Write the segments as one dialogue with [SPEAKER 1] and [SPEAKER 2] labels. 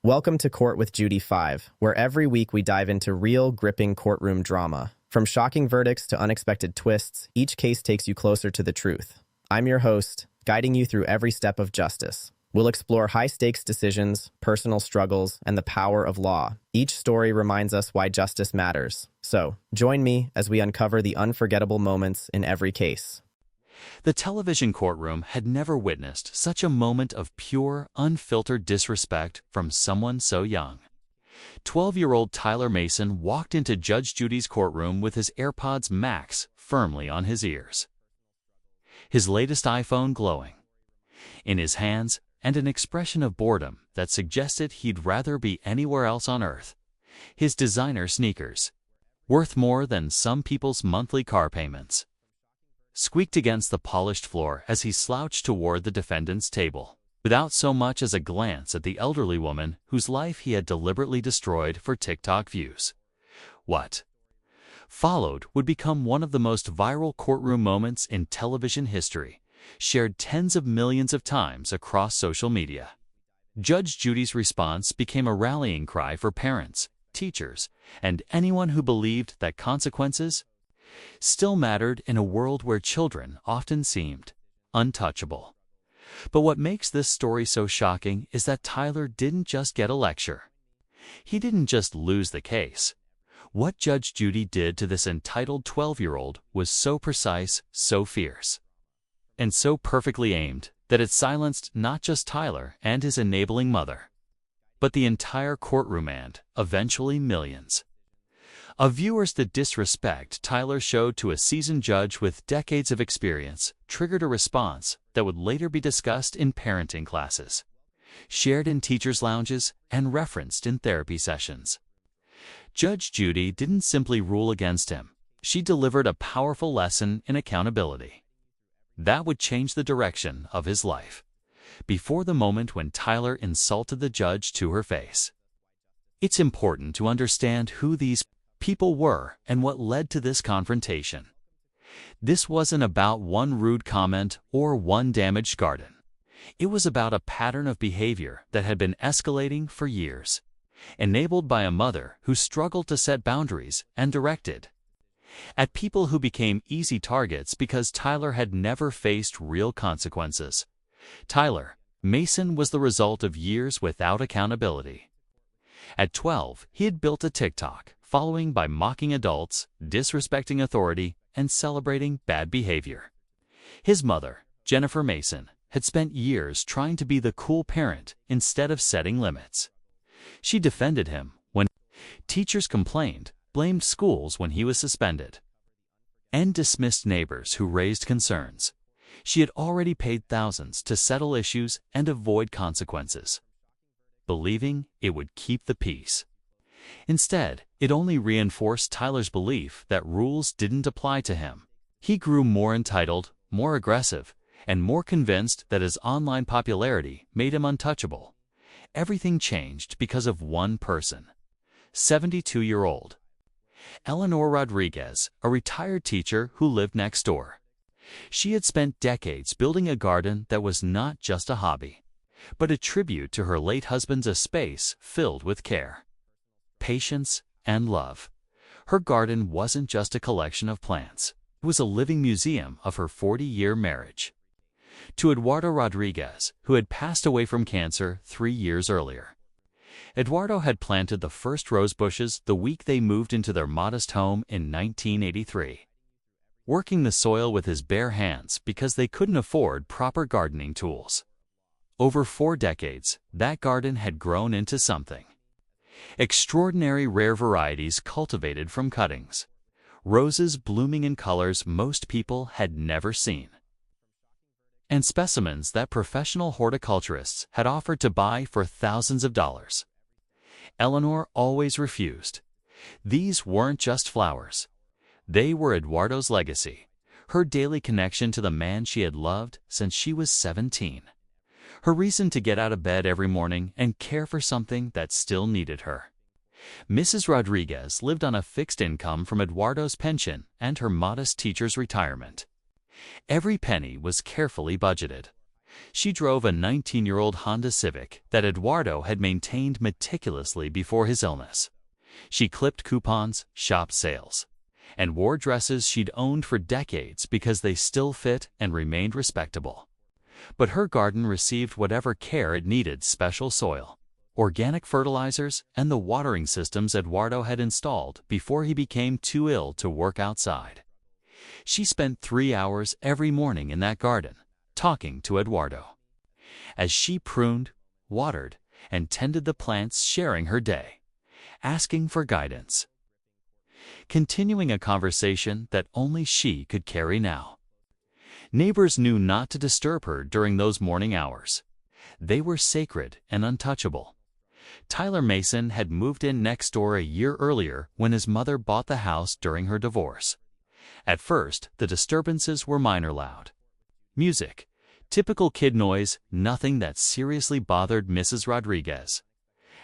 [SPEAKER 1] Welcome to Court with Judy 5, where every week we dive into real, gripping courtroom drama. From shocking verdicts to unexpected twists, each case takes you closer to the truth. I'm your host, guiding you through every step of justice. We'll explore high-stakes decisions, personal struggles, and the power of law. Each story reminds us why justice matters. So, join me as we uncover the unforgettable moments in every case.
[SPEAKER 2] The television courtroom had never witnessed such a moment of pure, unfiltered disrespect from someone so young. 12-year-old Tyler Mason walked into Judge Judy's courtroom with his AirPods Max firmly on his ears, his latest iPhone glowing in his hands, and an expression of boredom that suggested he'd rather be anywhere else on earth. His designer sneakers, worth more than some people's monthly car payments, squeaked against the polished floor as he slouched toward the defendant's table, without so much as a glance at the elderly woman whose life he had deliberately destroyed for TikTok views. What followed would become one of the most viral courtroom moments in television history, shared tens of millions of times across social media. Judge Judy's response became a rallying cry for parents, teachers, and anyone who believed that consequences still mattered in a world where children often seemed untouchable. But what makes this story so shocking is that Tyler didn't just get a lecture. He didn't just lose the case. What Judge Judy did to this entitled 12-year-old was so precise, so fierce, and so perfectly aimed that it silenced not just Tyler and his enabling mother, but the entire courtroom and, eventually, millions of viewers. The disrespect Tyler showed to a seasoned judge with decades of experience triggered a response that would later be discussed in parenting classes, shared in teachers' lounges, and referenced in therapy sessions. Judge Judy didn't simply rule against him. She delivered a powerful lesson in accountability that would change the direction of his life. Before the moment when Tyler insulted the judge to her face, it's important to understand who these people were and what led to this confrontation. This wasn't about one rude comment or one damaged garden. It was about a pattern of behavior that had been escalating for years, enabled by a mother who struggled to set boundaries and directed at people who became easy targets because Tyler had never faced real consequences. Tyler Mason was the result of years without accountability. At 12, he had built a TikTok following by mocking adults, disrespecting authority, and celebrating bad behavior. His mother, Jennifer Mason, had spent years trying to be the cool parent instead of setting limits. She defended him when teachers complained, blamed schools when he was suspended, and dismissed neighbors who raised concerns. She had already paid thousands to settle issues and avoid consequences, believing it would keep the peace. Instead, it only reinforced Tyler's belief that rules didn't apply to him. He grew more entitled, more aggressive, and more convinced that his online popularity made him untouchable. Everything changed because of one person, 72-year-old Eleanor Rodriguez, a retired teacher who lived next door. She had spent decades building a garden that was not just a hobby, but a tribute to her late husband's space filled with care, patience, and love. Her garden wasn't just a collection of plants. It was a living museum of her 40-year marriage to Eduardo Rodriguez, who had passed away from cancer 3 years earlier. Eduardo had planted the first rose bushes the week they moved into their modest home in 1983, working the soil with his bare hands because they couldn't afford proper gardening tools. Over 4 decades, that garden had grown into something extraordinary. Rare varieties cultivated from cuttings, roses blooming in colors most people had never seen, and specimens that professional horticulturists had offered to buy for thousands of dollars. Eleanor always refused. These weren't just flowers. They were Eduardo's legacy, her daily connection to the man she had loved since she was 17. Her reason to get out of bed every morning and care for something that still needed her. Mrs. Rodriguez lived on a fixed income from Eduardo's pension and her modest teacher's retirement. Every penny was carefully budgeted. She drove a 19-year-old Honda Civic that Eduardo had maintained meticulously before his illness. She clipped coupons, shopped sales, and wore dresses she'd owned for decades because they still fit and remained respectable. But her garden received whatever care it needed: special soil, organic fertilizers, and the watering systems Eduardo had installed before he became too ill to work outside. She spent 3 hours every morning in that garden, talking to Eduardo. As she pruned, watered, and tended the plants, sharing her day, asking for guidance, continuing a conversation that only she could carry now. Neighbors knew not to disturb her during those morning hours. They were sacred and untouchable. Tyler Mason had moved in next door a year earlier when his mother bought the house during her divorce. At first, the disturbances were minor: loud music, typical kid noise, nothing that seriously bothered Mrs. Rodriguez.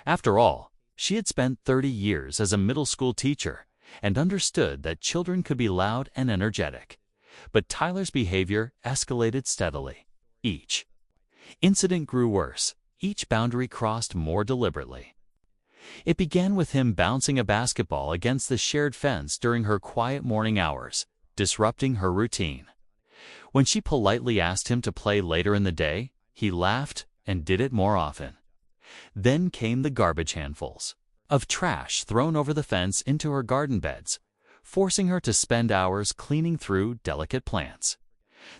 [SPEAKER 2] After all, she had spent 30 years as a middle school teacher and understood that children could be loud and energetic. But Tyler's behavior escalated steadily. Each incident grew worse, each boundary crossed more deliberately. It began with him bouncing a basketball against the shared fence during her quiet morning hours, disrupting her routine. When she politely asked him to play later in the day, he laughed and did it more often. Then came the garbage handfuls of trash thrown over the fence into her garden beds, forcing her to spend hours cleaning through delicate plants.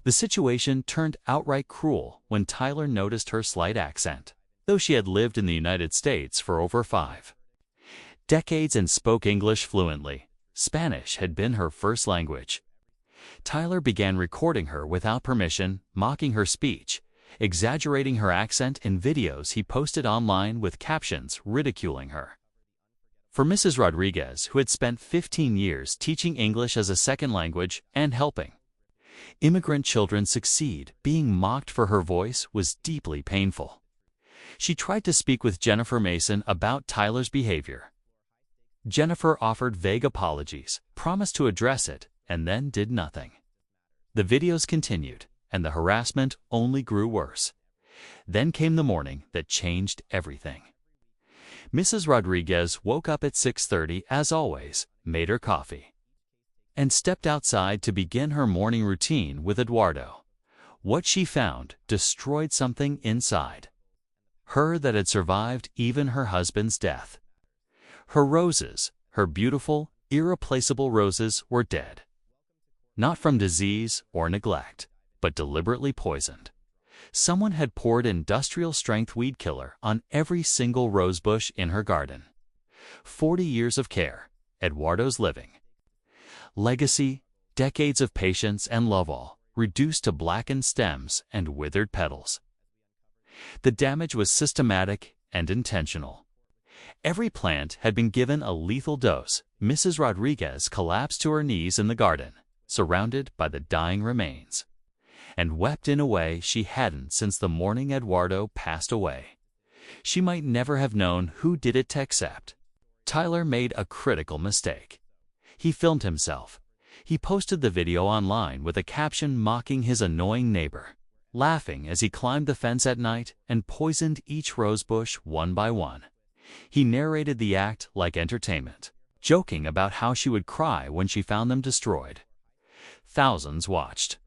[SPEAKER 2] The situation turned outright cruel when Tyler noticed her slight accent, though she had lived in the United States for over 5 decades and spoke English fluently. Spanish had been her first language. Tyler began recording her without permission, mocking her speech, exaggerating her accent in videos he posted online with captions ridiculing her. For Mrs. Rodriguez, who had spent 15 years teaching English as a second language and helping immigrant children succeed, being mocked for her voice was deeply painful. She tried to speak with Jennifer Mason about Tyler's behavior. Jennifer offered vague apologies, promised to address it, and then did nothing. The videos continued, and the harassment only grew worse. Then came the morning that changed everything. Mrs. Rodriguez woke up at 6:30 as always, made her coffee, and stepped outside to begin her morning routine with Eduardo. What she found destroyed something inside her that had survived even her husband's death. Her roses, her beautiful, irreplaceable roses, were dead. Not from disease or neglect, but deliberately poisoned. Someone had poured industrial-strength weed killer on every single rosebush in her garden. 40 years of care, Eduardo's living legacy, decades of patience and love, all reduced to blackened stems and withered petals. The damage was systematic and intentional. Every plant had been given a lethal dose. Mrs. Rodriguez collapsed to her knees in the garden, surrounded by the dying remains, and wept in a way she hadn't since the morning Eduardo passed away. She might never have known who did it to accept. Tyler made a critical mistake. He filmed himself. He posted the video online with a caption mocking his annoying neighbor, laughing as he climbed the fence at night and poisoned each rosebush one by one. He narrated the act like entertainment, joking about how she would cry when she found them destroyed. Thousands watched.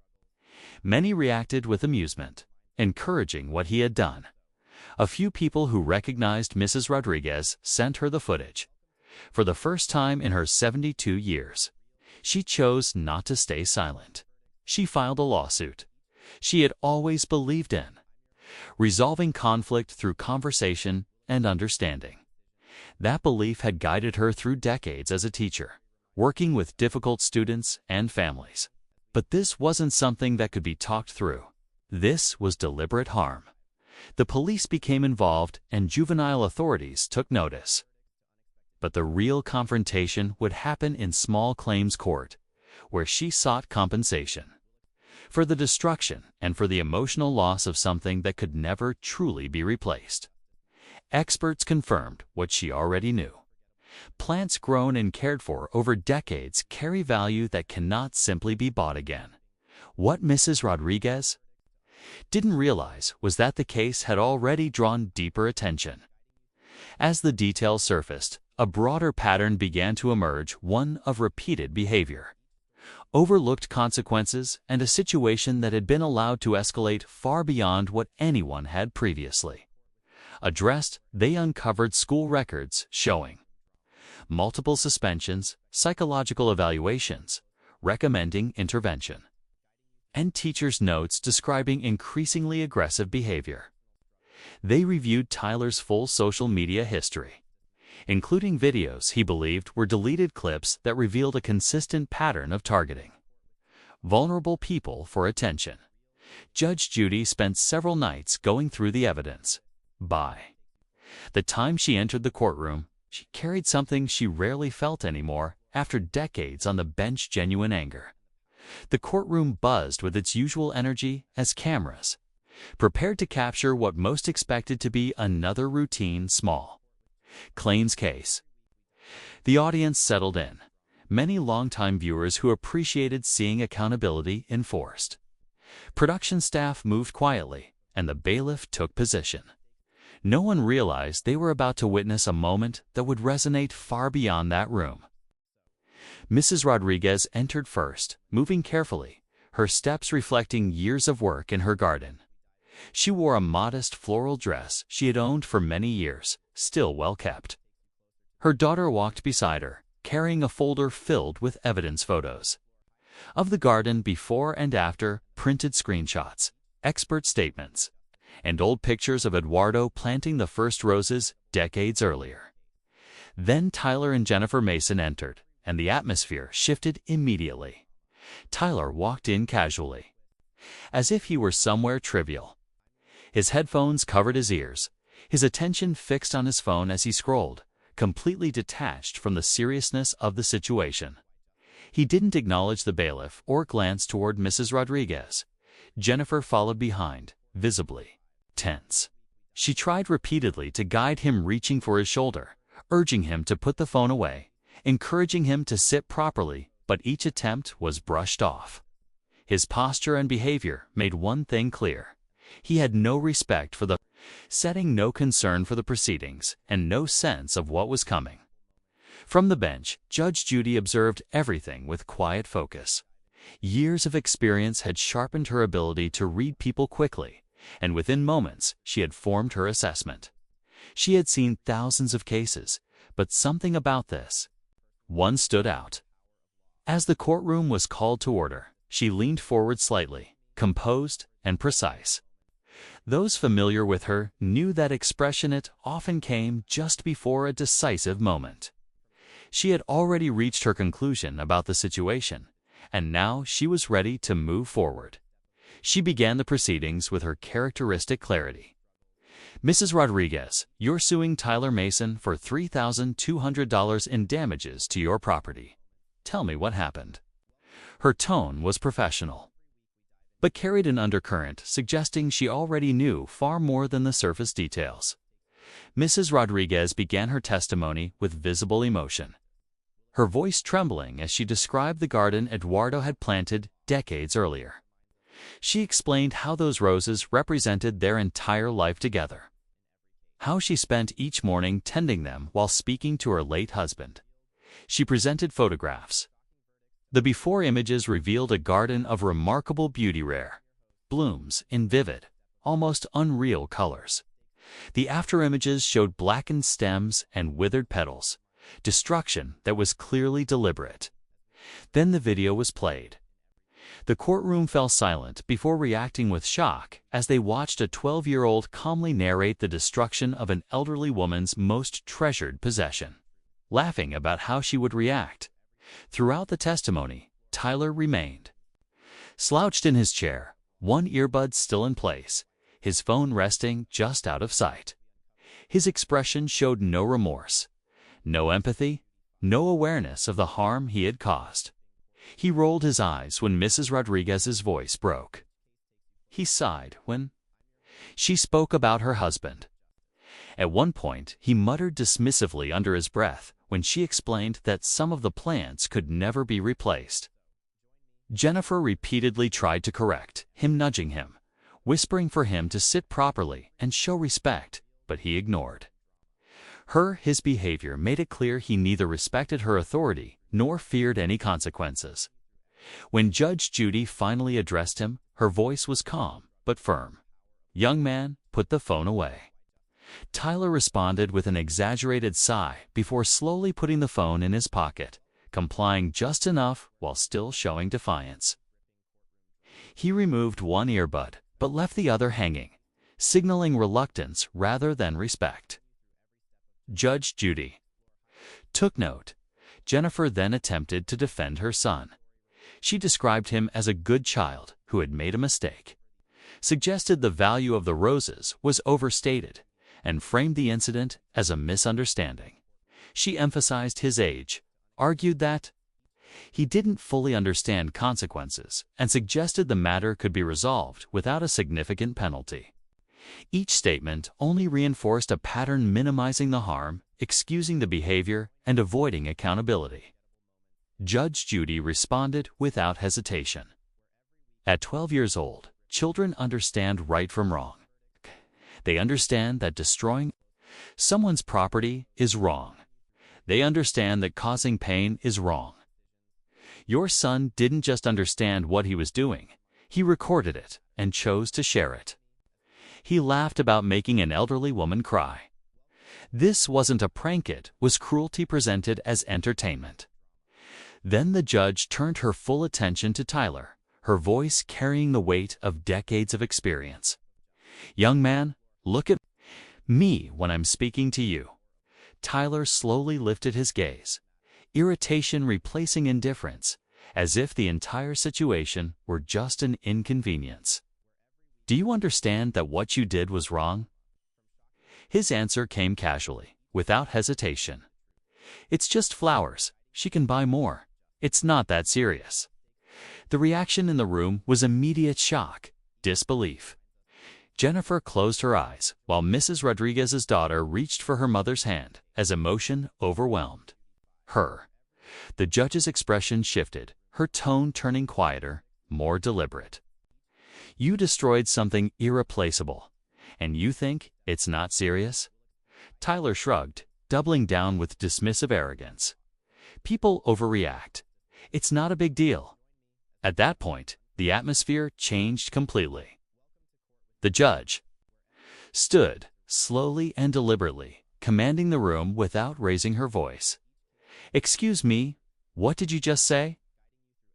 [SPEAKER 2] Many reacted with amusement, encouraging what he had done. A few people who recognized Mrs. Rodriguez sent her the footage. For the first time in her 72 years, she chose not to stay silent. She filed a lawsuit she had always believed in, resolving conflict through conversation and understanding. That belief had guided her through decades as a teacher, working with difficult students and families. But this wasn't something that could be talked through. This was deliberate harm. The police became involved and juvenile authorities took notice. But the real confrontation would happen in small claims court, where she sought compensation for the destruction and for the emotional loss of something that could never truly be replaced. Experts confirmed what she already knew. Plants grown and cared for over decades carry value that cannot simply be bought again. What Mrs. Rodriguez didn't realize was that the case had already drawn deeper attention. As the details surfaced, a broader pattern began to emerge, one of repeated behavior. Overlooked consequences and a situation that had been allowed to escalate far beyond what anyone had previously. Addressed, they uncovered school records showing multiple suspensions, psychological evaluations, recommending intervention, and teachers' notes describing increasingly aggressive behavior. They reviewed Tyler's full social media history, including videos he believed were deleted clips that revealed a consistent pattern of targeting vulnerable people for attention. Judge Judy spent several nights going through the evidence. By the time she entered the courtroom, she carried something she rarely felt anymore after decades on the bench: genuine anger. The courtroom buzzed with its usual energy as cameras, prepared to capture what most expected to be another routine small claims case. The audience settled in, many longtime viewers who appreciated seeing accountability enforced. Production staff moved quietly, and the bailiff took position. No one realized they were about to witness a moment that would resonate far beyond that room. Mrs. Rodriguez entered first, moving carefully, her steps reflecting years of work in her garden. She wore a modest floral dress she had owned for many years, still well kept. Her daughter walked beside her, carrying a folder filled with evidence photos of the garden before and after, printed screenshots, expert statements, and old pictures of Eduardo planting the first roses decades earlier. Then Tyler and Jennifer Mason entered, and the atmosphere shifted immediately. Tyler walked in casually, as if he were somewhere trivial. His headphones covered his ears, his attention fixed on his phone as he scrolled, completely detached from the seriousness of the situation. He didn't acknowledge the bailiff or glance toward Mrs. Rodriguez. Jennifer followed behind, visibly tense. She tried repeatedly to guide him, reaching for his shoulder, urging him to put the phone away, encouraging him to sit properly, but each attempt was brushed off. His posture and behavior made one thing clear. He had no respect for the setting, no concern for the proceedings, and no sense of what was coming. From the bench, Judge Judy observed everything with quiet focus. Years of experience had sharpened her ability to read people quickly, and within moments she had formed her assessment. She had seen thousands of cases, but something about this one stood out. As the courtroom was called to order, she leaned forward slightly, composed and precise. Those familiar with her knew that expression. It often came just before a decisive moment. She had already reached her conclusion about the situation, and now she was ready to move forward. She began the proceedings with her characteristic clarity. Mrs. Rodriguez, you're suing Tyler Mason for $3,200 in damages to your property. Tell me what happened. Her tone was professional, but carried an undercurrent suggesting she already knew far more than the surface details. Mrs. Rodriguez began her testimony with visible emotion, her voice trembling as she described the garden Eduardo had planted decades earlier. She explained how those roses represented their entire life together, how she spent each morning tending them while speaking to her late husband. She presented photographs. The before images revealed a garden of remarkable beauty, rare blooms in vivid, almost unreal colors. The after images showed blackened stems and withered petals, destruction that was clearly deliberate. Then the video was played. The courtroom fell silent before reacting with shock as they watched a 12-year-old calmly narrate the destruction of an elderly woman's most treasured possession, laughing about how she would react. Throughout the testimony, Tyler remained slouched in his chair, one earbud still in place, his phone resting just out of sight. His expression showed no remorse, no empathy, no awareness of the harm he had caused. He rolled his eyes when Mrs. Rodriguez's voice broke. He sighed when she spoke about her husband. At one point, he muttered dismissively under his breath when she explained that some of the plants could never be replaced. Jennifer repeatedly tried to correct him, nudging him, whispering for him to sit properly and show respect, but he ignored. His behavior made it clear he neither respected her authority nor feared any consequences. When Judge Judy finally addressed him, her voice was calm but firm. "Young man, put the phone away." Tyler responded with an exaggerated sigh before slowly putting the phone in his pocket, complying just enough while still showing defiance. He removed one earbud but left the other hanging, signaling reluctance rather than respect. Judge Judy took note. Jennifer then attempted to defend her son. She described him as a good child who had made a mistake, suggested the value of the roses was overstated, and framed the incident as a misunderstanding. She emphasized his age, argued that he didn't fully understand consequences, and suggested the matter could be resolved without a significant penalty. Each statement only reinforced a pattern minimizing the harm, excusing the behavior, and avoiding accountability. Judge Judy responded without hesitation. At 12 years old, children understand right from wrong. They understand that destroying someone's property is wrong. They understand that causing pain is wrong. Your son didn't just understand what he was doing, he recorded it and chose to share it. He laughed about making an elderly woman cry. This wasn't a prank, it was cruelty presented as entertainment. Then the judge turned her full attention to Tyler, her voice carrying the weight of decades of experience. "Young man, look at me when I'm speaking to you." Tyler slowly lifted his gaze, irritation replacing indifference, as if the entire situation were just an inconvenience. "Do you understand that what you did was wrong?" His answer came casually, without hesitation. "It's just flowers. She can buy more. It's not that serious." The reaction in the room was immediate shock, disbelief. Jennifer closed her eyes, while Mrs. Rodriguez's daughter reached for her mother's hand, as emotion overwhelmed her. The judge's expression shifted, her tone turning quieter, more deliberate. "You destroyed something irreplaceable, and you think it's not serious?" Tyler shrugged, doubling down with dismissive arrogance. "People overreact. It's not a big deal." At that point, the atmosphere changed completely. The judge stood, slowly and deliberately, commanding the room without raising her voice. "Excuse me, what did you just say?"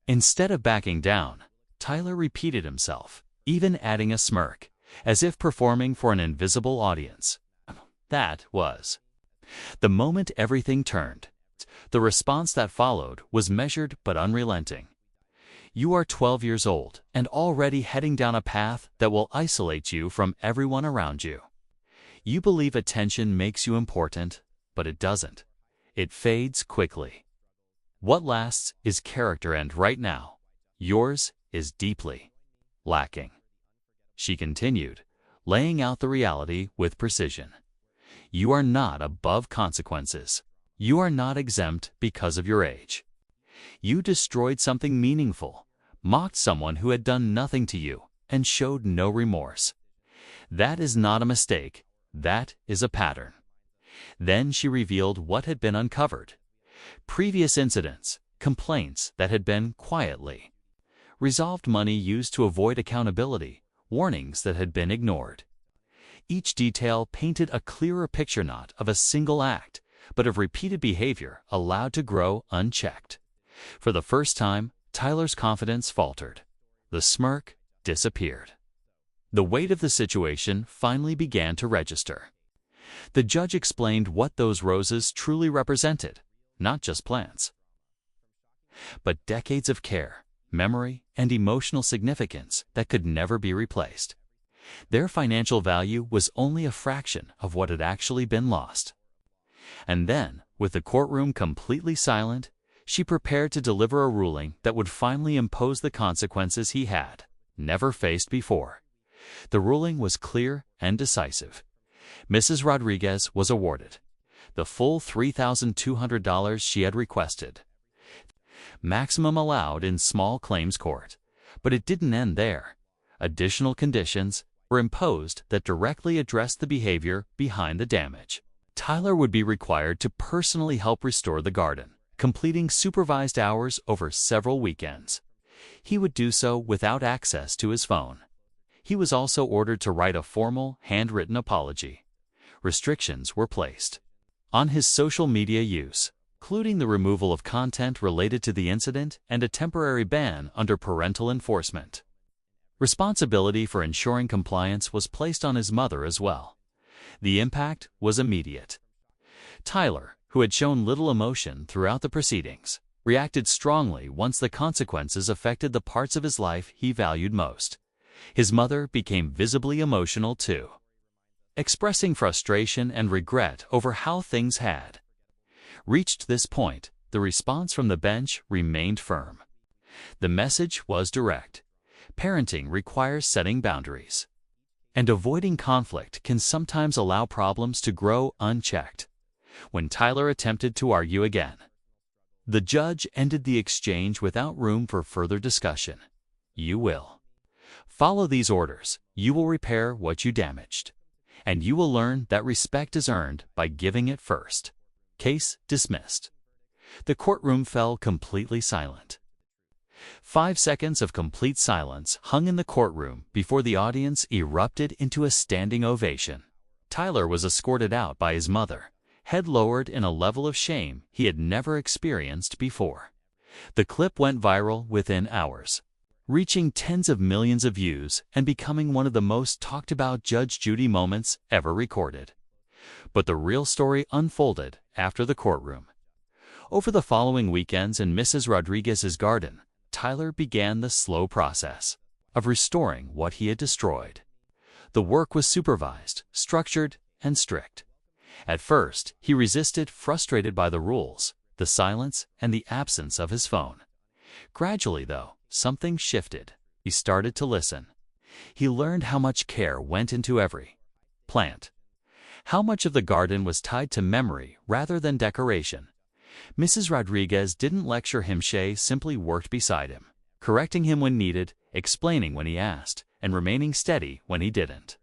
[SPEAKER 2] Instead of backing down, Tyler repeated himself, even adding a smirk, as if performing for an invisible audience. That was the moment everything turned. The response that followed was measured but unrelenting. "You are 12 years old and already heading down a path that will isolate you from everyone around you. You believe attention makes you important, but it doesn't. It fades quickly. What lasts is character, and right now, yours is deeply lacking." She continued, laying out the reality with precision. "You are not above consequences. You are not exempt because of your age. You destroyed something meaningful, mocked someone who had done nothing to you, and showed no remorse. That is not a mistake. That is a pattern." Then she revealed what had been uncovered. Previous incidents, complaints that had been quietly resolved, money used to avoid accountability, warnings that had been ignored. Each detail painted a clearer picture not of a single act, but of repeated behavior allowed to grow unchecked. For the first time, Tyler's confidence faltered. The smirk disappeared. The weight of the situation finally began to register. The judge explained what those roses truly represented, not just plants, but decades of care, memory, and emotional significance that could never be replaced. Their financial value was only a fraction of what had actually been lost. And then, with the courtroom completely silent, she prepared to deliver a ruling that would finally impose the consequences he had never faced before. The ruling was clear and decisive. Mrs. Rodriguez was awarded the full $3,200 she had requested, maximum allowed in small claims court. But it didn't end there. Additional conditions were imposed that directly addressed the behavior behind the damage. Tyler would be required to personally help restore the garden, completing supervised hours over several weekends. He would do so without access to his phone. He was also ordered to write a formal, handwritten apology. Restrictions were placed on his social media use, including the removal of content related to the incident and a temporary ban under parental enforcement. Responsibility for ensuring compliance was placed on his mother as well. The impact was immediate. Tyler, who had shown little emotion throughout the proceedings, reacted strongly once the consequences affected the parts of his life he valued most. His mother became visibly emotional too, expressing frustration and regret over how things had reached this point. The response from the bench remained firm. The message was direct. Parenting requires setting boundaries, and avoiding conflict can sometimes allow problems to grow unchecked. When Tyler attempted to argue again, the judge ended the exchange without room for further discussion. You will follow these orders, you will repair what you damaged, and you will learn that respect is earned by giving it first. Case dismissed. The courtroom fell completely silent. 5 seconds of complete silence hung in the courtroom before the audience erupted into a standing ovation. Tyler was escorted out by his mother, head lowered in a level of shame he had never experienced before. The clip went viral within hours, reaching tens of millions of views and becoming one of the most talked about Judge Judy moments ever recorded. But the real story unfolded after the courtroom. Over the following weekends in Mrs. Rodriguez's garden, Tyler began the slow process of restoring what he had destroyed. The work was supervised, structured, and strict. At first, he resisted, frustrated by the rules, the silence, and the absence of his phone. Gradually, though, something shifted. He started to listen. He learned how much care went into every plant, how much of the garden was tied to memory rather than decoration. Mrs. Rodriguez didn't lecture him. She simply worked beside him, correcting him when needed, explaining when he asked, and remaining steady when he didn't.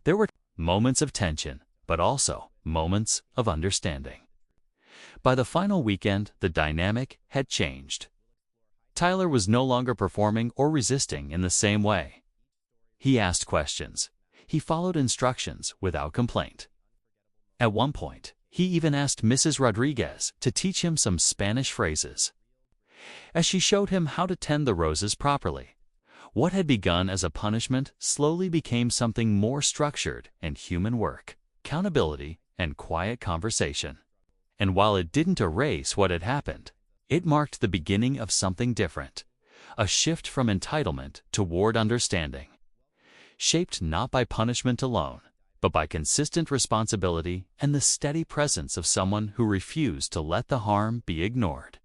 [SPEAKER 2] There were moments of tension, but also moments of understanding. By the final weekend, the dynamic had changed. Tyler was no longer performing or resisting in the same way. He asked questions. He followed instructions without complaint. At one point, he even asked Mrs. Rodriguez to teach him some Spanish phrases. As she showed him how to tend the roses properly, what had begun as a punishment slowly became something more structured and human work, accountability, and quiet conversation. And while it didn't erase what had happened, it marked the beginning of something different, a shift from entitlement toward understanding, shaped not by punishment alone, but by consistent responsibility and the steady presence of someone who refused to let the harm be ignored.